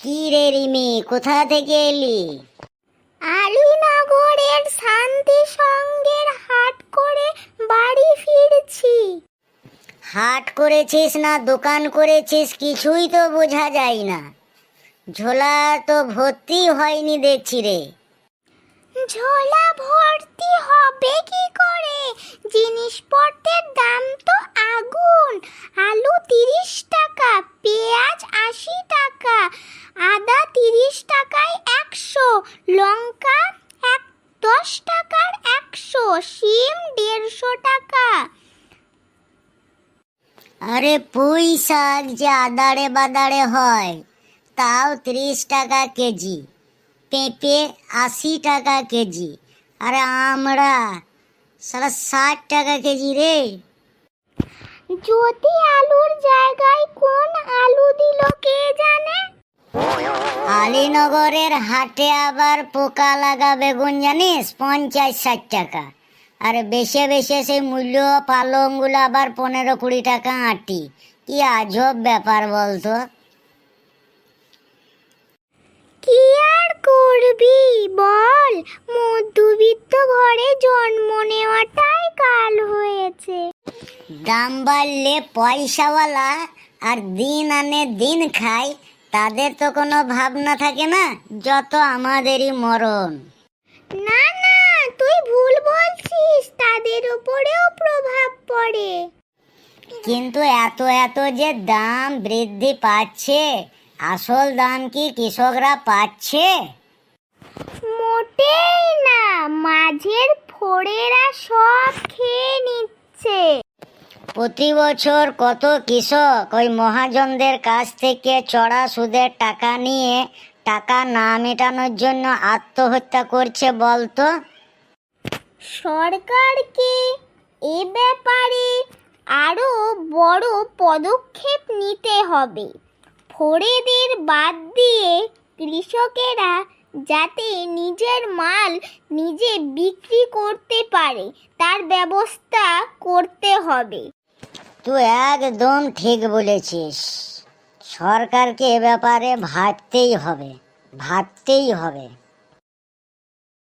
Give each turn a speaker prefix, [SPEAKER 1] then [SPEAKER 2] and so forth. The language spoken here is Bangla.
[SPEAKER 1] কি রে রিমি, কোথা থেকে এলি?
[SPEAKER 2] আলীনগরের শান্তি সঙ্গের হাট করে বাড়ি ফিরছি।
[SPEAKER 1] হাট করেছিস না দোকান করেছিস কিছুই তো বোঝা যায় না। ঝোলা তো ভর্তি হয়নি দেখছি রে।
[SPEAKER 2] ঝোলা ভর্তি হবে কি করে? জিনিসপত্রের দাম তো আগুন। আলু 30 টাকা, পেঁয়াজ 80 টাকা, আদা 30 টাকায় 100, লঙ্কা 10 টাকার 100, শিম 150 টাকা।
[SPEAKER 1] আরে পুঁই শাক যে আদারে বাদারে হয় তাও 30 টাকা কেজি, পেঁপে 80 টাকা কেজি, আর আমড়া সারা 60 টাকা কেজি রে।
[SPEAKER 2] যদি আলুর জায়গায় কোন আলু দিল কে জানে।
[SPEAKER 1] আলীনগরের হাটে আবার পোকা লাগা বেগুন জানিস 50-60 টাকা, আর বেশি বেশি সেই মূল্য পালংগুলো আবার 15-20 টাকা আঁটি। কি আজব ব্যাপার বলতো।
[SPEAKER 2] কি আর করবি বল, মধ্যবিত্ত ঘরে জন্ম নেওয়াটাই কাল হয়েছে।
[SPEAKER 1] দাম বাড়লে পয়সাওয়ালা আর দিন আনে দিন খায় তাদের তো কোনো ভাবনা থাকে না, যত আমাদেরই মরণ।
[SPEAKER 2] না না, তুই ভুল বলছিস, তাদের উপরেও প্রভাব পড়ে।
[SPEAKER 1] কিন্তু এত এত যে দাম বৃদ্ধি পাচ্ছে, আসল দাম কি কৃষকরা পাচ্ছে?
[SPEAKER 2] মোটেই না, মাঝের ফড়েরা সব খেয়ে নিচ্ছে।
[SPEAKER 1] প্রতি বছর কত কৃষক ওই মহাজনদের কাছ থেকে চড়া সুদের টাকা নিয়ে টাকা না মেটানোর জন্য আত্মহত্যা করছে বলতো।
[SPEAKER 2] সরকারকে এ ব্যাপারে আরো বড় পদক্ষেপ নিতে হবে। ফড়েদের বাদ দিয়ে কৃষকেরা যাতে নিজের মাল নিজে বিক্রি করতে পারে তার ব্যবস্থা করতে হবে।
[SPEAKER 1] তুই একদম ঠিক বলেছিস। সরকারকে এ ব্যাপারে ভাবতেই হবে।